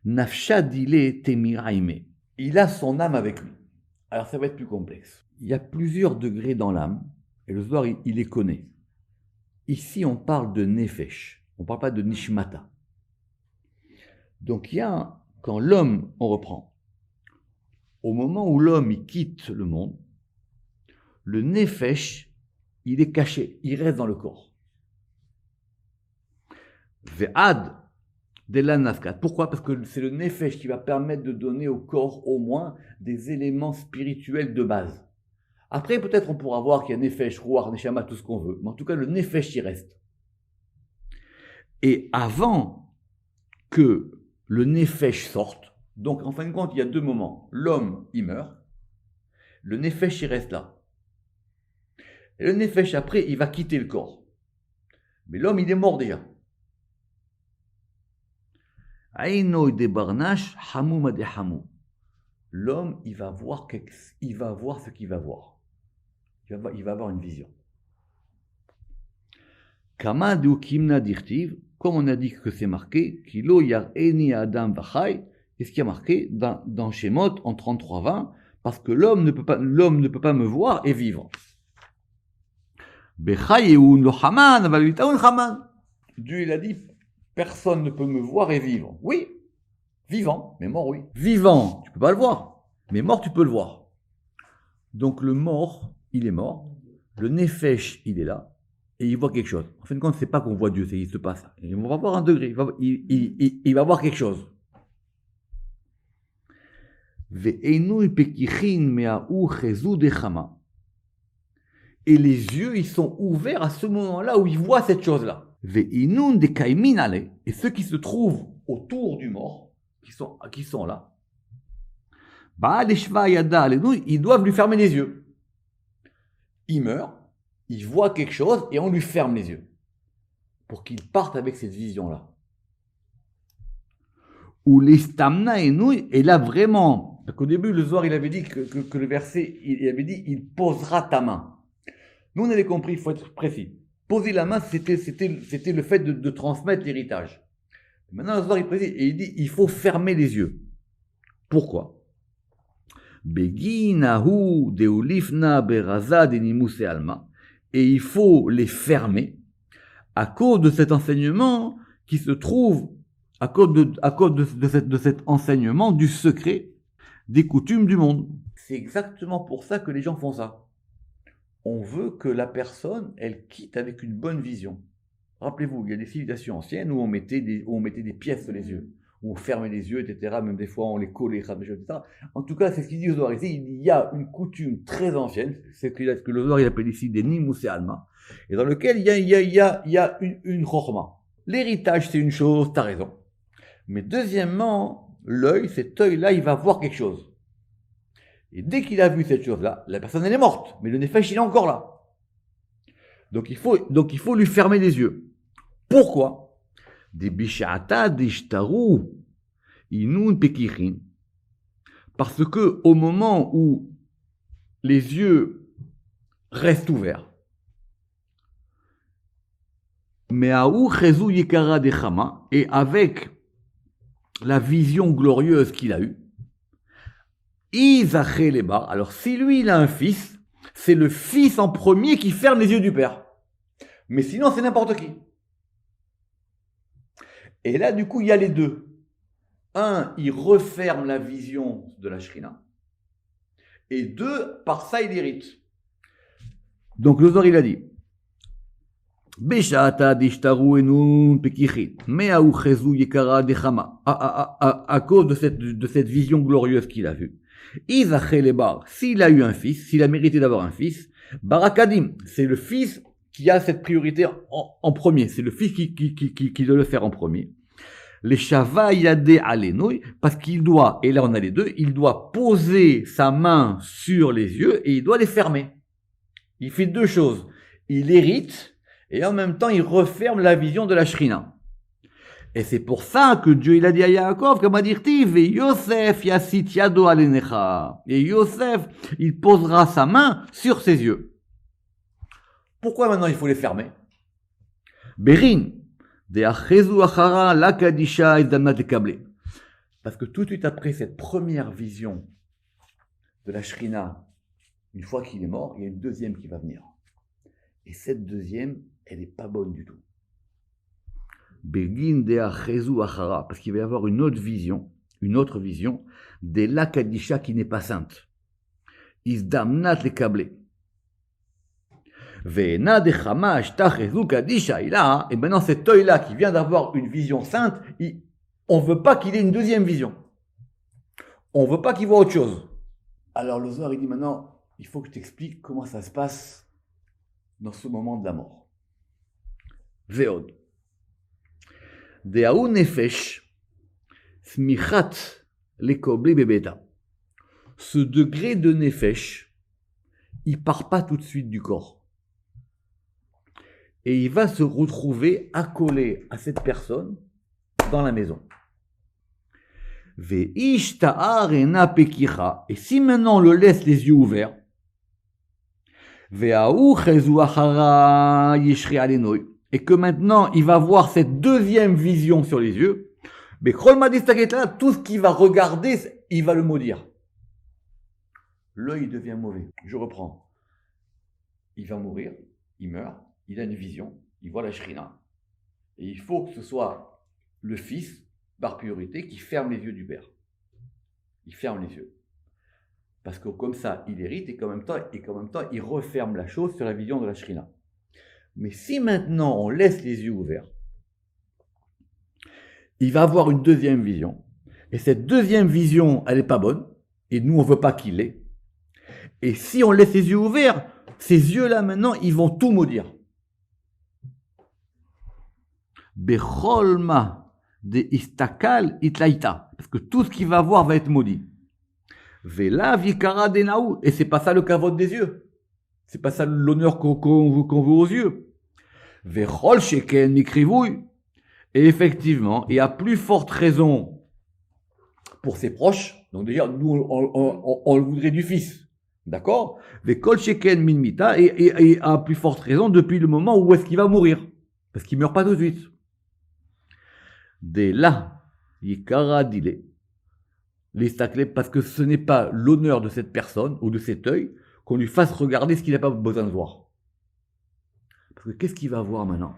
Nafshadile Temiraime. Il a son âme avec lui. Alors ça va être plus complexe. Il y a plusieurs degrés dans l'âme, et le Zohar, il les connaît. Ici, on parle de Nefesh, on ne parle pas de Nishmata. Donc il y a, quand l'homme, on reprend, au moment où l'homme, il quitte le monde, le Nefesh, il est caché, il reste dans le corps. Ve'ad de la Nafkat. Pourquoi? Parce que c'est le Nefesh qui va permettre de donner au corps au moins des éléments spirituels de base. Après, peut-être on pourra voir qu'il y a Nefesh, Ruach, Neshama, tout ce qu'on veut. Mais en tout cas, le Nefesh, il reste. Et avant que le Nefesh sorte, donc en fin de compte, il y a deux moments. L'homme, il meurt. Le Nefesh, il reste là. Et le Nefesh, après, il va quitter le corps. Mais l'homme, il est mort déjà. L'homme, il va voir ce qu'il va voir. Il va avoir une vision. Comme on a dit que c'est marqué, Kilo yar'eni adam vachai, et ce qui est marqué dans Shemot en 33-20, parce que l'homme ne peut pas me voir et vivre. Dieu il a dit, personne ne peut me voir et vivre. Oui, vivant, mais mort oui. Vivant, tu peux pas le voir, mais mort tu peux le voir. Donc le mort, il est mort, le nefesh, il est là, et il voit quelque chose. En fin de compte, c'est pas qu'on voit Dieu, c'est qu'il se passe. Et on va voir un degré, il va voir quelque chose. Et les yeux, ils sont ouverts à ce moment-là où ils voient cette chose-là. Et ceux qui se trouvent autour du mort, qui sont là, Ils doivent lui fermer les yeux. Il meurt, il voit quelque chose et on lui ferme les yeux. Pour qu'il parte avec cette vision-là. Ou l'estamna et là vraiment, parce qu'au début le Zohar il avait dit que le verset, il avait dit il posera ta main. Nous on avait compris, il faut être précis. Poser la main, c'était le fait de transmettre l'héritage. Maintenant le Zohar il précise et il dit il faut fermer les yeux. Pourquoi? Beginahu deulifna beraza denimuse alma, et il faut les fermer à cause de cet enseignement qui se trouve à cause de cet enseignement du secret des coutumes du monde. C'est exactement pour ça que les gens font ça. On veut que la personne, elle quitte avec une bonne vision. Rappelez-vous, il y a des civilisations anciennes où on mettait des pièces sur les yeux, où on fermait les yeux, etc. Même des fois, on les collait, etc. En tout cas, c'est ce qu'il dit au Zohar ici. Il y a une coutume très ancienne, c'est ce que le Zohar il appelle ici des Nimuse Alma, et dans lequel il y a une chorma. L'héritage, c'est une chose, t'as raison. Mais deuxièmement, l'œil, cet œil-là, il va voir quelque chose. Et dès qu'il a vu cette chose-là, la personne, elle est morte. Mais le nefesh, il est encore là. Donc il faut lui fermer les yeux. Pourquoi? Des bishata, des shtaru, inun pekichin. Parce que au moment où les yeux restent ouverts, me'aou chezu yikara dechama, et avec la vision glorieuse qu'il a eue, alors si lui il a un fils, c'est le fils en premier qui ferme les yeux du père. Mais sinon c'est n'importe qui. Et là du coup il y a les deux. Un, il referme la vision de la Shrina. Et deux, par ça il hérite. Donc le Zohar il a dit Beshata dishtaru enun pekichit, me'aou chezu yekara dechama, à cause de cette vision glorieuse qu'il a vue. Izachelebar, s'il a eu un fils, s'il a mérité d'avoir un fils, Barakadim, c'est le fils qui a cette priorité en premier, c'est le fils qui doit le faire en premier. Les Shava Yade Alenoi, parce qu'il doit, et là on a les deux, il doit poser sa main sur les yeux et il doit les fermer. Il fait deux choses. Il hérite et en même temps il referme la vision de la Shrina. Et c'est pour ça que Dieu il a dit à Yaakov, comme a dit et Yosef yasit yado alenecha. Et Yosef, il posera sa main sur ses yeux. Pourquoi maintenant il faut les fermer? Berin, de achezu achara la kadisha izdamnat lekable. Parce que tout de suite après cette première vision de la Shrina, une fois qu'il est mort, il y a une deuxième qui va venir. Et cette deuxième, elle n'est pas bonne du tout. Begin de achezu achara, parce qu'il va y avoir une autre vision, de la kadisha qui n'est pas sainte. Izdamnat lekable. Et maintenant cet œil-là qui vient d'avoir une vision sainte, on ne veut pas qu'il ait une deuxième vision. On ne veut pas qu'il voit autre chose. Alors le Zohar il dit maintenant, il faut que je t'explique comment ça se passe dans ce moment de la mort. Veod. Deaou nefesh smichat lekobli bebeta. Ce degré de nefesh, il part pas tout de suite du corps. Et il va se retrouver accolé à cette personne dans la maison. Et si maintenant on le laisse les yeux ouverts, et que maintenant il va voir cette deuxième vision sur les yeux, mais tout ce qu'il va regarder, il va le maudire. L'œil devient mauvais. Je reprends. Il va mourir, il meurt. Il a une vision, il voit la Shrina. Et il faut que ce soit le fils, par priorité, qui ferme les yeux du père. Il ferme les yeux. Parce que comme ça, il hérite et qu'en même temps, il referme la chose sur la vision de la Shrina. Mais si maintenant on laisse les yeux ouverts, il va avoir une deuxième vision. Et cette deuxième vision, elle n'est pas bonne. Et nous, on ne veut pas qu'il l'ait. Et si on laisse les yeux ouverts, ces yeux-là, maintenant, ils vont tout maudire. Becholma de istakal itlaïta, parce que tout ce qu'il va voir va être maudit. Vela vikara denaou. Et c'est pas ça le kavod des yeux. C'est pas ça l'honneur qu'on veut aux yeux. Vechol sheken mikrivouy. Et effectivement, et à plus forte raison pour ses proches, donc déjà, nous, on le voudrait du fils, d'accord? Vechol sheken minmita, et à plus forte raison depuis le moment où est-ce qu'il va mourir, parce qu'il meurt pas tout de suite. Dès là, yikara dile, les staclés, parce que ce n'est pas l'honneur de cette personne ou de cet œil qu'on lui fasse regarder ce qu'il n'a pas besoin de voir. Parce que qu'est-ce qu'il va voir maintenant?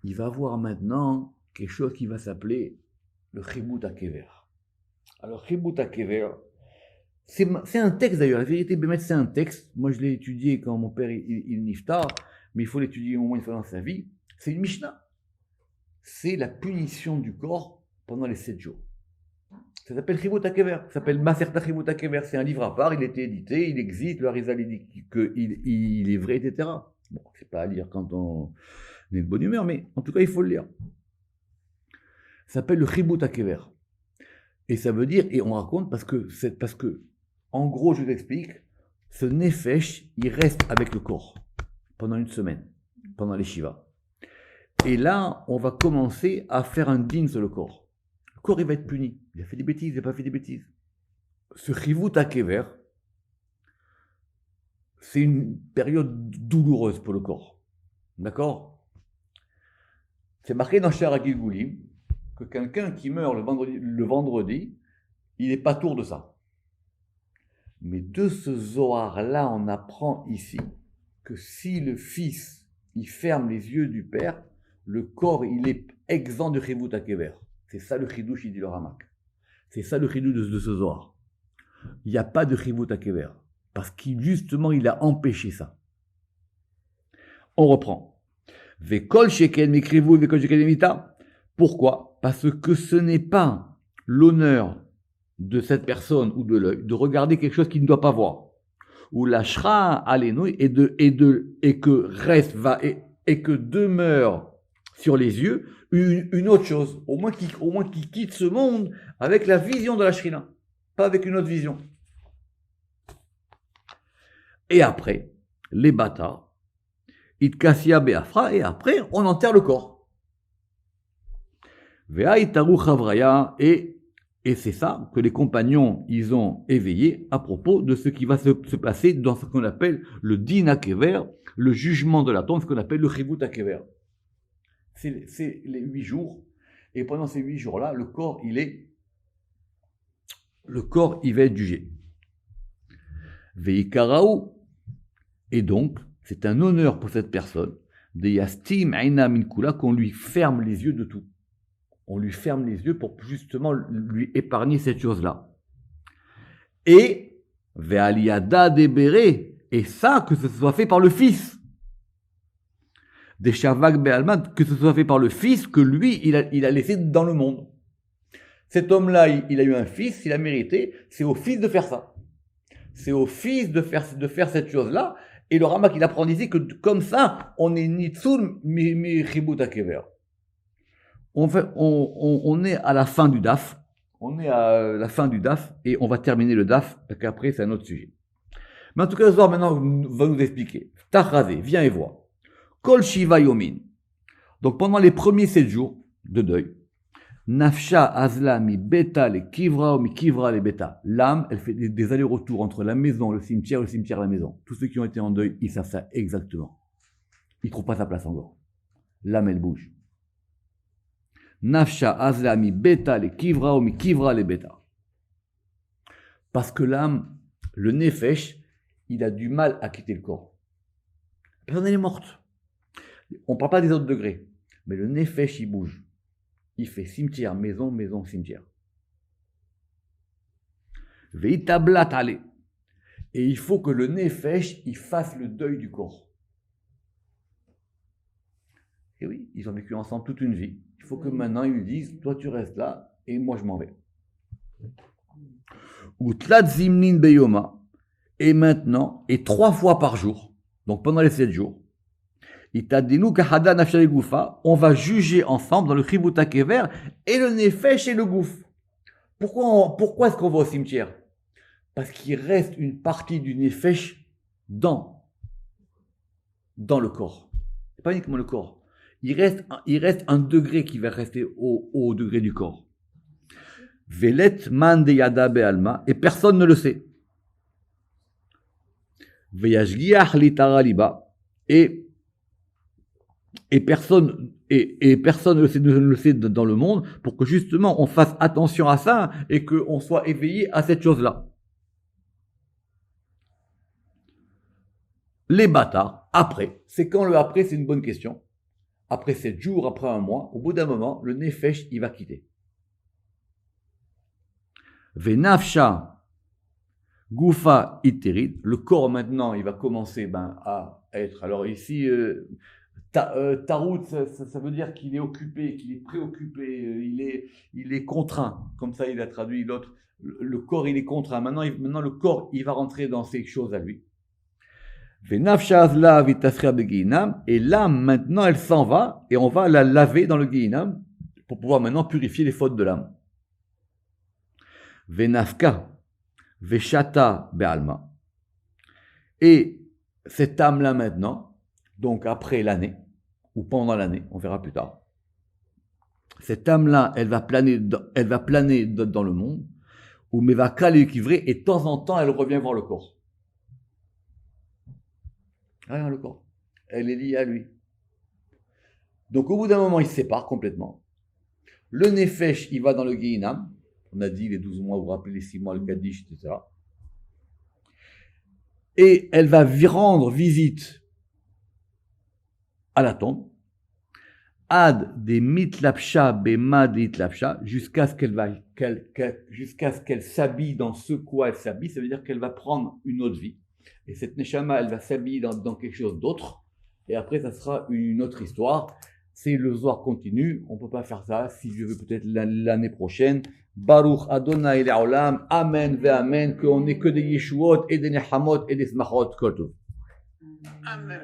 Il va voir maintenant quelque chose qui va s'appeler le Chibut HaKever. Alors, Chibut HaKever, c'est un texte d'ailleurs. La vérité, Bémet, c'est un texte. Moi, je l'ai étudié quand mon père, il niftar, mais il faut l'étudier au moins une fois dans sa vie. C'est une Mishnah. C'est la punition du corps pendant les 7 jours. Ça s'appelle Chibut HaKever. Ça s'appelle Maserta Chibut HaKever. C'est un livre à part, il a été édité, il existe, le Harizal dit qu'il est vrai, etc. Bon, c'est pas à lire quand on est de bonne humeur, mais en tout cas, il faut le lire. Ça s'appelle le Chibut HaKever. Et ça veut dire, et on raconte parce que, en gros, je vous explique, ce Nefesh, il reste avec le corps pendant une semaine, pendant les Shivas. Et là, on va commencer à faire un din sur le corps. Le corps, il va être puni. Il a fait des bêtises, il n'a pas fait des bêtises. Ce Chibut HaKever, c'est une période douloureuse pour le corps. D'accord? C'est marqué dans Shara Gilgulim que quelqu'un qui meurt le vendredi, il n'est pas tour de ça. Mais de ce Zohar-là, on apprend ici que si le fils, il ferme les yeux du père, le corps, il est exempt de Chibut HaKever. C'est ça le chidouche, il dit le Ramak. C'est ça le chidouche de ce Zohar. Il n'y a pas de Chibut HaKever. Parce qu'il, justement, il a empêché ça. On reprend. Vekol sheken mikrivu, vekol sheken mita. Pourquoi? Parce que ce n'est pas l'honneur de cette personne ou de l'œil de regarder quelque chose qu'il ne doit pas voir. Ou la shra alenouy et que reste, et que demeure sur les yeux une autre chose. Au moins qu'il quitte ce monde avec la vision de la shrina. Pas avec une autre vision. Et après, les bâtards, Itkassia Beafra, et après, on enterre le corps. Ve'aitaru Chavraya, et c'est ça que les compagnons, ils ont éveillé à propos de ce qui va se passer dans ce qu'on appelle le Din HaKever, le jugement de la tombe, ce qu'on appelle le Chibut HaKever. C'est les 8 jours, et pendant ces 8 jours-là, le corps, il va être jugé. Veikaraou. Et donc, c'est un honneur pour cette personne de Yastim Aina Minkula qu'on lui ferme les yeux de tout. On lui ferme les yeux pour justement lui épargner cette chose-là. Et Ve'aliyada Debere, et ça, que ce soit fait par le fils. Des Shavak Be'alman, que ce soit fait par le fils que lui, il a laissé dans le monde. Cet homme-là, il a eu un fils, il a mérité, c'est au fils de faire ça. C'est au fils de faire cette chose-là. Et le Ramak, il apprend ici que comme ça, on est Nitzul mi Chibut HaKever. On est à la fin du DAF. On est à la fin du DAF et on va terminer le DAF, parce qu'après, c'est un autre sujet. Mais en tout cas, Zohar maintenant va nous expliquer. Tachazé, viens et vois. Kol Shiva Yomin. Donc pendant les premiers 7 jours de deuil, Nafsha Azla mi Beta le Kivra ou mi Kivra le Beta. L'âme, elle fait des allers-retours entre la maison, le cimetière, la maison. Tous ceux qui ont été en deuil, ils savent ça exactement. Ils ne trouvent pas sa place encore. L'âme, elle bouge. Nafsha Azla mi Beta le Kivra ou mi Kivra le Beta. Parce que l'âme, le Nefesh, il a du mal à quitter le corps. La personne, elle est morte. On ne parle pas des autres degrés. Mais le Nefesh, il bouge. Il fait cimetière, maison, maison, cimetière. Veitablat ale. Et il faut que le Nefesh, il fasse le deuil du corps. Et oui, ils ont vécu ensemble toute une vie. Il faut que maintenant ils lui disent, toi tu restes là et moi je m'en vais. Utlat zimnin beyoma. Et maintenant, et 3 fois par jour, donc pendant les 7 jours, on va juger ensemble dans le Chibut HaKever et le Nefesh et le Gouf. Pourquoi est-ce qu'on va au cimetière? Parce qu'il reste une partie du nefesh dans le corps. C'est pas uniquement le corps. Il reste un degré qui va rester au degré du corps. Velet man de yada be'alma, et personne ne le sait. Veyashgiach litara liba, et personne ne le sait dans le monde pour que justement on fasse attention à ça et qu'on soit éveillé à cette chose-là. Les bâtards, après, c'est quand le après, c'est une bonne question. Après 7 jours, après un mois, au bout d'un moment, le nefesh, il va quitter. Venafsha Goufa iterid, le corps maintenant, il va commencer à être. Alors ici, tarout, ça veut dire qu'il est occupé, qu'il est préoccupé, il est contraint. Comme ça, il a traduit l'autre. Le corps, il est contraint. Maintenant, le corps, il va rentrer dans ces choses à lui. Et l'âme, maintenant, elle s'en va et on va la laver dans le Guinam pour pouvoir maintenant purifier les fautes de l'âme. Venafka, Veshata Be'alma. Et cette âme-là maintenant, donc après l'année, ou pendant l'année, on verra plus tard, cette âme-là, elle va planer dans le monde, ou Mevaka l'équivré, et de temps en temps, elle revient voir le corps. Rien le corps. Elle est liée à lui. Donc au bout d'un moment, il se sépare complètement. Le Nefesh, il va dans le Guéhinam. On a dit les 12 mois, vous vous rappelez les 6 mois, le Kaddish, etc. Et elle va rendre visite à la tombe. Ad de mitlapsha bemad litlapsha, jusqu'à ce qu'elle s'habille dans ce quoi elle s'habille. Ça veut dire qu'elle va prendre une autre vie. Et cette Neshama, elle va s'habiller dans quelque chose d'autre. Et après, ça sera une autre histoire. C'est le Zohar continue. On ne peut pas faire ça. Si Dieu veut, peut-être l'année prochaine. Baruch Adonai Le'olam. Amen ve Amen. Qu'on n'ait que des Yeshuot et des Nehamot et des Smachot. Kol tov. Amen.